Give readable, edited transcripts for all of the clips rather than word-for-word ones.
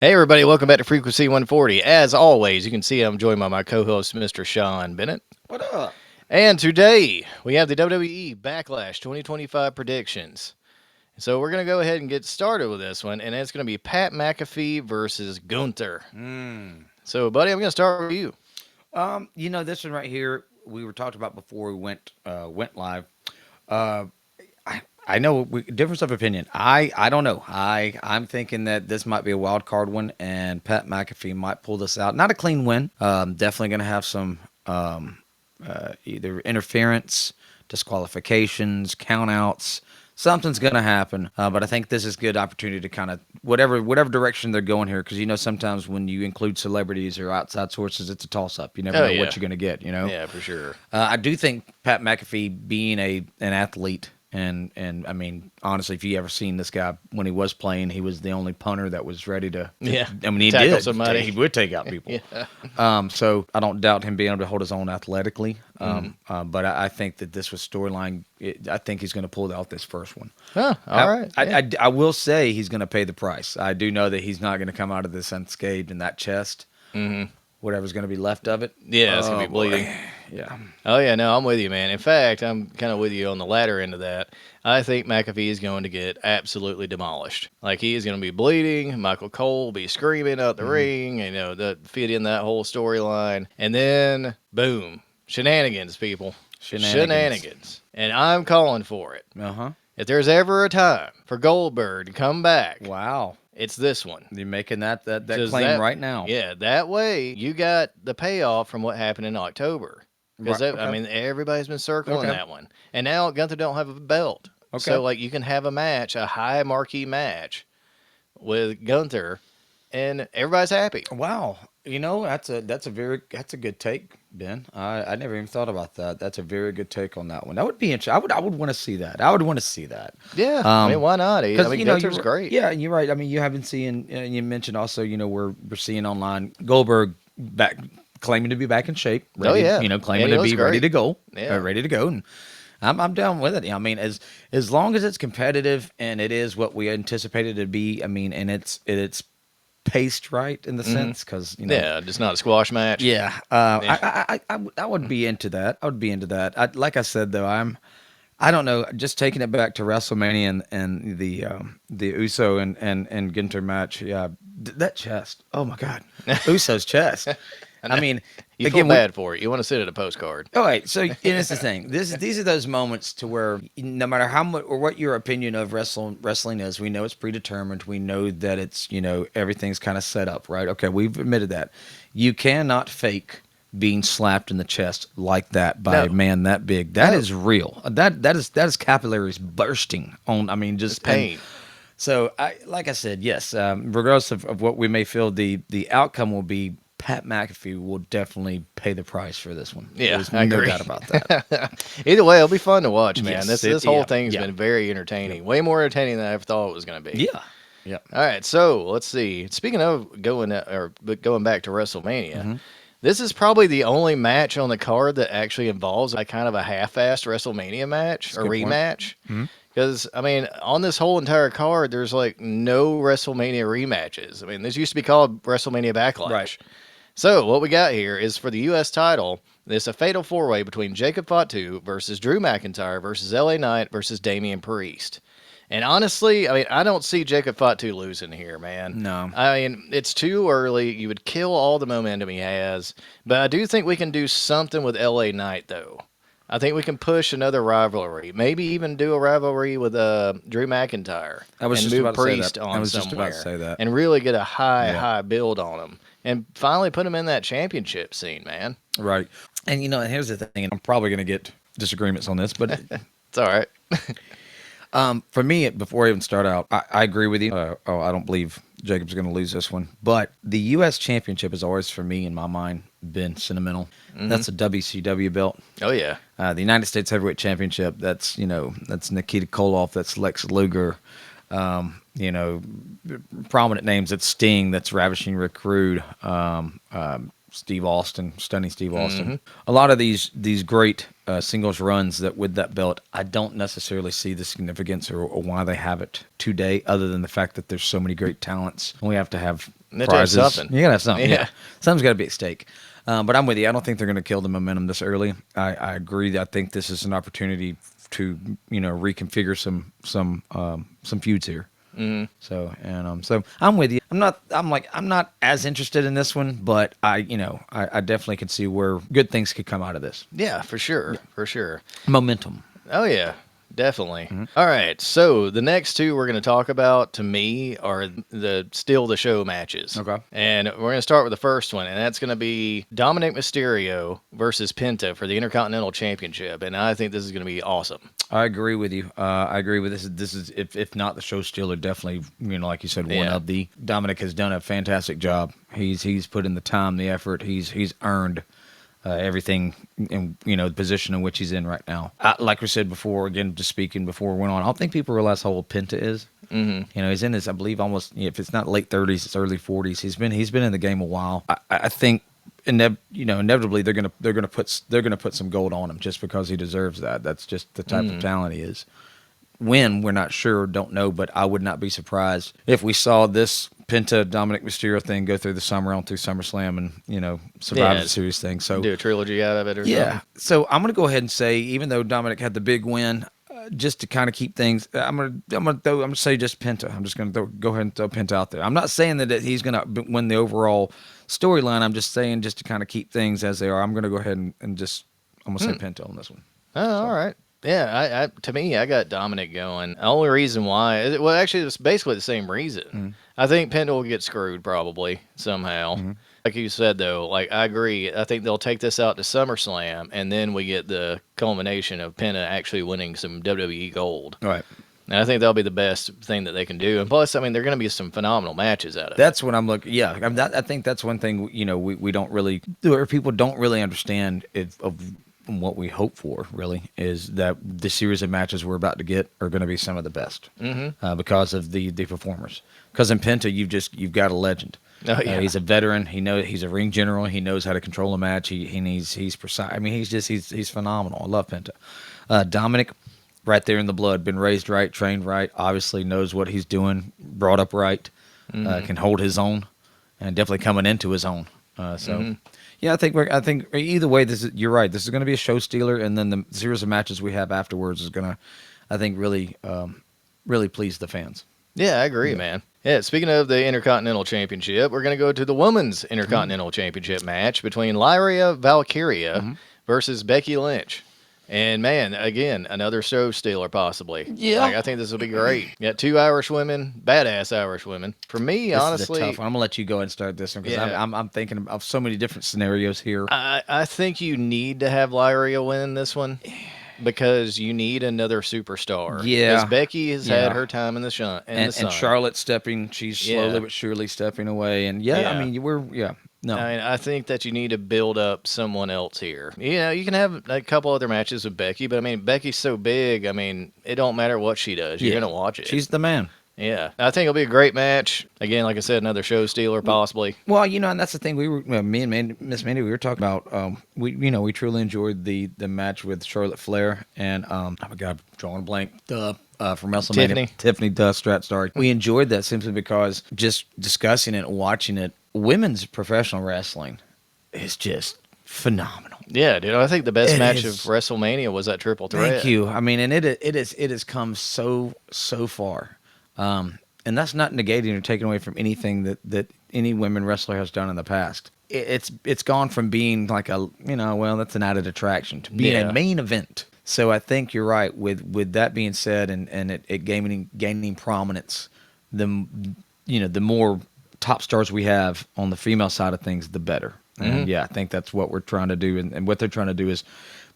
Hey everybody, welcome back to Frequency 140. As always, you can see I'm joined by my co-host, Mr. Sean Bennett. What up? And today, we have the WWE Backlash 2025 predictions. So we're going to go ahead and get started with this one, and it's going to be Pat McAfee versus Gunther. So, buddy, I'm going to start with you. This one right here, we were talked about before we went live. I know difference of opinion. I don't know. I'm thinking that this might be a wild card one, and Pat McAfee might pull this out. Not a clean win. Definitely going to have some either interference, disqualifications, countouts. Something's going to happen, but I think this is a good opportunity to kind of whatever direction they're going here, because sometimes when you include celebrities or outside sources, it's a toss up. You never know what you're going to get. Yeah, for sure. I do think Pat McAfee being an athlete. And I mean, honestly, if you ever seen this guy when he was playing, he was the only punter that was ready to. I mean, he tackle did. Somebody. He would take out people. So I don't doubt him being able to hold his own athletically. But I think that this was storyline. I think he's going to pull out this first one. All right. I will say he's going to pay the price. I do know that he's not going to come out of this unscathed in that chest. Whatever's going to be left of it. Yeah, it's going to be bleeding. Yeah. Oh, yeah, no, I'm with you, man. In fact, I'm kind of with you on the latter end of that. I think McAfee is going to get absolutely demolished. Like, he is going to be bleeding. Michael Cole will be screaming out the ring, that fit in that whole storyline. And then, boom, shenanigans, people. Shenanigans. And I'm calling for it. If there's ever a time for Goldberg to come back. Wow. It's this one. You're making that claim right now. Yeah, that way you got the payoff from what happened in October. Because, Right, okay. I mean, everybody's been circling that one. And now Gunther don't have a belt. Okay. So, like, you can have a match, a high marquee match with Gunther, and everybody's happy. Wow. That's a good take, Ben. I never even thought about that. That's a very good take on that one. That would be interesting. I would want to see that. I would want to see that. Yeah. I mean, why not? I mean, Gunther's you're, great. Yeah, you're right. I mean, you haven't seen, you mentioned also, we're seeing online Goldberg back claiming to be back in shape. Ready, claiming to be ready to go. Yeah. Ready to go. And I'm down with it. I mean, as long as it's competitive and it is what we anticipated it to be, I mean, and it's paced right in the sense, because just not a squash match. Yeah, I would be into that. I would be into that. Like I said though, I don't know. Just taking it back to WrestleMania and the Uso and Gunther match. Yeah, that chest. Oh my God, Uso's chest. I mean, you feel bad for it. You want to sit at a postcard. All right, so it's the thing. These are those moments to where no matter how much or what your opinion of wrestling is, we know it's predetermined. We know that it's everything's kind of set up, right? Okay, we've admitted that. You cannot fake being slapped in the chest like that by a man that big. That is real. That is capillaries bursting on. I mean, just pain. So like I said, yes. Regardless of what we may feel, the outcome will be. Pat McAfee will definitely pay the price for this one. Yeah, There's I agree. No doubt about that. Either way, it'll be fun to watch, man. Yes, this whole thing's been very entertaining. Way more entertaining than I ever thought it was going to be. Yeah. All right, so let's see. Speaking of going back to WrestleMania, this is probably the only match on the card that actually involves a kind of a half-assed WrestleMania match or rematch. Because, I mean, on this whole entire card, there's like no WrestleMania rematches. I mean, this used to be called WrestleMania Backlash. Right. So what we got here is for the U.S. title, there's a fatal four-way between Jacob Fatu versus Drew McIntyre versus LA Knight versus Damian Priest. And honestly, I mean, I don't see Jacob Fatu losing here, man. No. I mean, it's too early. You would kill all the momentum he has. But I do think we can do something with LA Knight, though. I think we can push another rivalry. Maybe even do a rivalry with Drew McIntyre. And move Priest on somewhere. And really get a high build on him. And finally put him in that championship scene, man. Right. And, here's the thing. I'm probably going to get disagreements on this, but it's all right. For me, before I even start out, I agree with you. I don't believe Jacob's going to lose this one. But the U.S. Championship has always, for me, in my mind, been sentimental. That's a WCW belt. Oh, yeah. The United States Heavyweight Championship, that's Nikita Koloff, that's Lex Luger. Prominent names. That's Sting. That's Ravishing Rick Rude. Steve Austin, Stunning Steve Austin. A lot of these great singles runs that with that belt, I don't necessarily see the significance or why they have it today, other than the fact that there's so many great talents. We have to have They have to have prizes. something. You gotta have something. Yeah. Yeah, something's got to be at stake. But I'm with you. I don't think they're going to kill the momentum this early. I agree. I think this is an opportunity to reconfigure some feuds here. Mhm. So I'm with you. I'm not as interested in this one, but I definitely can see where good things could come out of this. Yeah, for sure. For sure. Momentum. Oh yeah, definitely. All right, so the next two we're going to talk about, to me, are the still the show matches. Okay. And we're going to start with the first one, and that's going to be Dominic Mysterio versus Penta for the Intercontinental Championship, and I think this is going to be awesome. I agree with you. I agree with this. This is if not the show stealer, definitely like you said, one Yeah. of the. Dominic has done a fantastic job. He's put in the time, the effort. He's earned everything in the position in which he's in right now. Like we said before, again, just speaking before we went on, I don't think people realize how old Penta is. Mm-hmm. He's in his, I believe, almost if it's not late 30s, it's early 40s. He's been in the game a while. I think. Inevitably they're gonna put some gold on him just because he deserves that. That's just the type of talent he is. When we're not sure, don't know, but I would not be surprised if we saw this Penta Dominic Mysterio thing go through the summer on through SummerSlam and Survivor Series thing. So Do a trilogy out of it or yeah. something. So I'm gonna go ahead and say, even though Dominic had the big win, just to kind of keep things, I'm gonna say just Penta. I'm just gonna go ahead and throw Penta out there. I'm not saying that he's gonna win the overall storyline. I'm just saying, just to kind of keep things as they are, I'm gonna go ahead and just I'm gonna say Penta on this one. Oh, all right. Yeah, to me, I got Dominic going. The only reason why, well, actually, it's basically the same reason. I think Penta will get screwed probably somehow. Like you said, though, like I agree. I think they'll take this out to SummerSlam, and then we get the culmination of Penta actually winning some WWE gold. All right. And I think that'll be the best thing that they can do. And plus, I mean, there are going to be some phenomenal matches out of it. That's what I'm looking. Yeah, I think that's one thing we don't really, or people don't really understand of what we hope for. Really, is that the series of matches we're about to get are going to be some of the best because of the performers. Because in Penta, you've got a legend. Oh, yeah. He's a veteran. He's a ring general. He knows how to control a match. He's precise. I mean, he's phenomenal. I love Penta. Dominic, right there in the blood, been raised right, trained right, obviously knows what he's doing, brought up right, can hold his own, and definitely coming into his own. Yeah, I think either way, you're right. This is going to be a show stealer, and then the series of matches we have afterwards is going to, I think, really please the fans. Yeah, I agree, man. Yeah, speaking of the Intercontinental Championship, we're going to go to the Women's Intercontinental Championship match between Lyria Valkyria versus Becky Lynch. And, man, again, another show stealer possibly. Yeah. Like, I think this will be great. You got two Irish women, badass Irish women. For me, This honestly, is a tough one. I'm going to let you go ahead and start this one because Yeah. I'm thinking of so many different scenarios here. I think you need to have Lyria win this one because you need another superstar. Yeah. Because Becky has had Yeah. her time in the sun. And Charlotte she's slowly but surely stepping away. And Yeah. I mean, no. I mean, I think that you need to build up someone else here. You can have a couple other matches with Becky, but I mean, Becky's so big. I mean, it don't matter what she does. You're gonna watch it. She's the man. Yeah, I think it'll be a great match. Again, like I said, another show stealer possibly. Well, and that's the thing. Me and Miss Mandy, we were talking about. We truly enjoyed the match with Charlotte Flair and oh my God, drawing a blank. From WrestleMania, Tiffany Stratton. Sorry, we enjoyed that simply because just discussing it, and watching it. Women's professional wrestling is just phenomenal. Yeah, dude. I think the best match of WrestleMania was that triple threat. Thank you. I mean, and it has come so far. And that's not negating or taking away from anything that any women wrestler has done in the past. It's gone from being like that's an added attraction to being a main event. So I think you're right with that being said, and it gaining prominence. The more top stars we have on the female side of things, the better. And I think that's what we're trying to do. And what they're trying to do is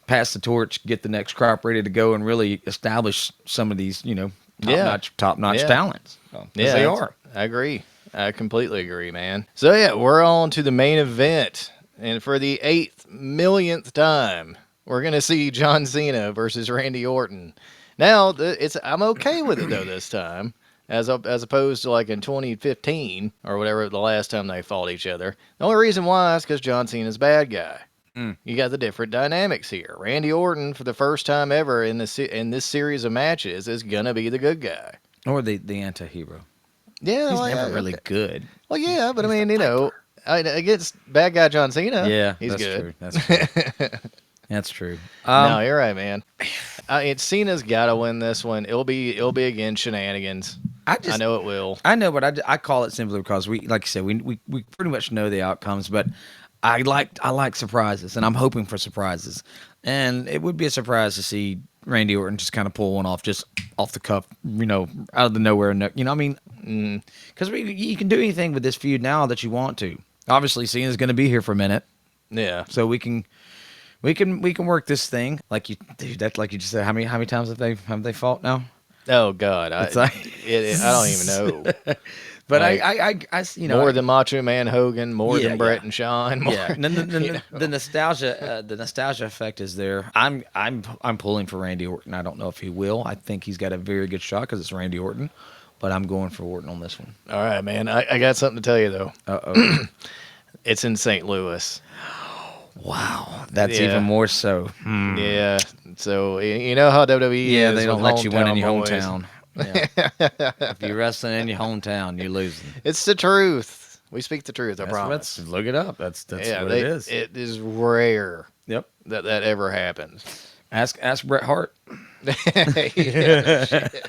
pass the torch, get the next crop ready to go, and really establish some of these top notch talents. They are. I agree. I completely agree, man. So yeah, we're on to the main event, and for the 8th millionth time, we're gonna see John Cena versus Randy Orton. Now, I'm okay with it though this time, as opposed to like in 2015 or whatever the last time they fought each other. The only reason why is because John Cena's a bad guy. You got the different dynamics here. Randy Orton, for the first time ever in this series of matches, is gonna be the good guy. Or the anti-hero. Yeah, He's well, never yeah, really okay. good. Well, yeah, but I He's the mean, against bad guy John Cena, Yeah, he's that's good. true. That's true. That's true. No, you're right, man. Cena's got to win this one. It'll be against shenanigans. I know it will. I know, but I call it simply because we, like you said, we pretty much know the outcomes. But I like surprises, and I'm hoping for surprises. And it would be a surprise to see Randy Orton just kind of pull one off, just off the cuff, out of the nowhere. I mean, because you can do anything with this feud now that you want to. Obviously, Cena's going to be here for a minute, Yeah. so we can work this thing that's like you just said. How many times have they fought now? Oh God, I don't even know. But Like, I more than Macho Man Hogan, more Yeah, than Brett yeah. and Shawn. More, Yeah, and then the nostalgia effect is there. I'm pulling for Randy Orton. I don't know if he will. I think he's got a very good shot because it's Randy Orton, but I'm going for Orton on this one. All right, man. I got something to tell you though. Uh-oh. It's in St. Louis. Wow, that's Yeah. even more so. Yeah. So you know how WWE Yeah, is they don't with let you win in your hometown boys. hometown. Yeah. If you're wrestling in your hometown, you're losing. It's the truth. We speak the truth. I promise. Look it up. That's Yeah, what it is. It is rare Yep. that ever happens. Ask Bret Hart. Yeah, shit.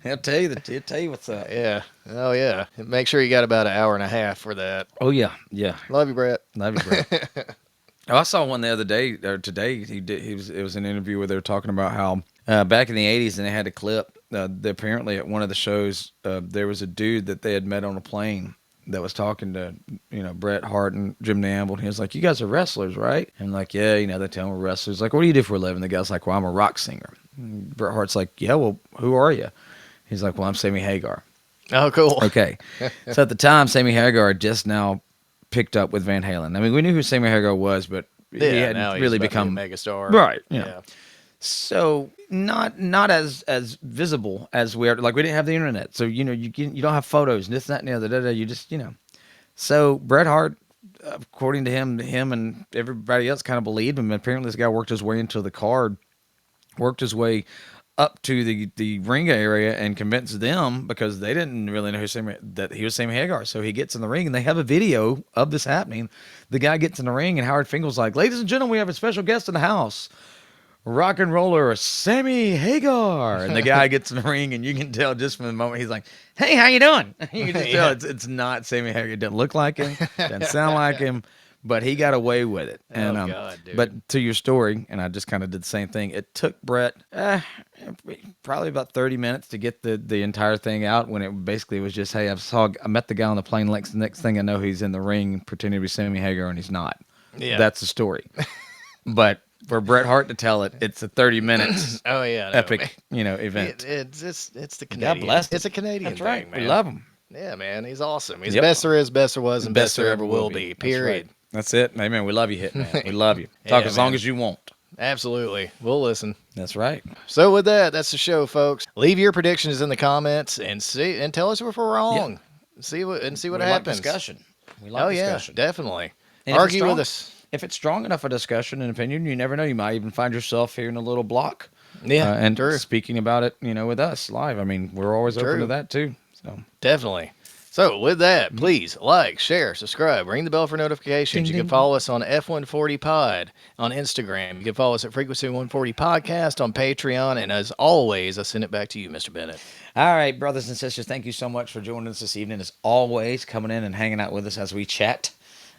He'll tell you what's up. Yeah. Oh yeah. Make sure you got about an hour and a half for that. Oh yeah, yeah. Love you, Brett. Love you, Bret. Oh, I saw one the other day or today. It was an interview where they were talking about how back in the '80s, and they had a clip. Apparently, at one of the shows, there was a dude that they had met on a plane that was talking to Bret Hart and Jim Namble. And he was like, "You guys are wrestlers, right?" And like, "Yeah, they tell him we're wrestlers." Like, "What do you do for a living?" The guy's like, "Well, I'm a rock singer." And Bret Hart's like, "Yeah, well, who are you?" He's like, "Well, I'm Sammy Hagar." Oh, cool. Okay, so at the time, Sammy Hagar had just now picked up with Van Halen. I mean, we knew who Sammy Hagar was, but he Now hadn't he's really about to be become a megastar. right. Yeah. So not as visible as we are. Like we didn't have the internet, so you don't have photos and this, that, and the other. You just So Bret Hart, according to him and everybody else, kind of believed him. Apparently, this guy worked his way into the card, worked his way up to the ring area and convinced them, because they didn't really know that he was Sammy Hagar. So he gets in the ring and they have a video of this happening. The guy gets in the ring and Howard Finkel's like, "Ladies and gentlemen, we have a special guest in the house. Rock and roller Sammy Hagar." And the guy gets in the ring and you can tell just from the moment he's like, "Hey, how you doing?" You can just tell it's not Sammy Hagar. It doesn't look like him, doesn't sound like him, but he got away with it. And God, dude. but to your story, and I just kind of did the same thing. It took Bret probably about 30 minutes to get the entire thing out, when it basically was just, "Hey, I met the guy on the plane. Next thing I know, he's in the ring pretending to be Sammy Hagar, and he's not." Yeah. That's the story. But for Bret Hart to tell it, it's a 30 minutes Oh yeah. No, epic, event. It's the Canadian. God bless him. It's a Canadian That's right. thing, man. We love him. Yeah, man. He's awesome. He's Yep. best there is, best there was, and best there ever will be. That's Period. right. That's it. Amen. We love you, Hitman. We love you. Talk Yeah, as long man. as you want. Absolutely. We'll listen. That's right. So with that, that's the show, folks. Leave your predictions in the comments and tell us if we're wrong. See what We happens. like discussion. We like Oh discussion. yeah, definitely. And if it's Argue with strong- us. If it's strong enough a discussion and opinion, you never know. You might even find yourself here in a little block. Yeah, and true. speaking about it, with us live. I mean, we're always open True. to that too. So Definitely. So with that, please like, share, subscribe, ring the bell for notifications. Ding, You can ding. follow us on F140 Pod on Instagram. You can follow us at Frequency 140 Podcast on Patreon. And as always, I send it back to you, Mr. Bennett. all right, brothers and sisters, thank you so much for joining us this evening. As always, coming in and hanging out with us as we chat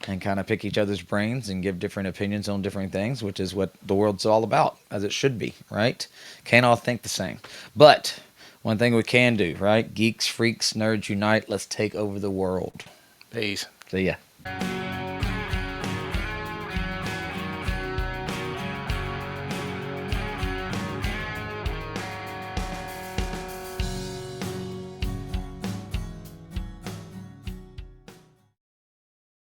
and kind of pick each other's brains and give different opinions on different things, which is what the world's all about, as it should be, right? Can't all think the same. But one thing we can do, right? Geeks, freaks, nerds unite. Let's take over the world. Peace. See ya.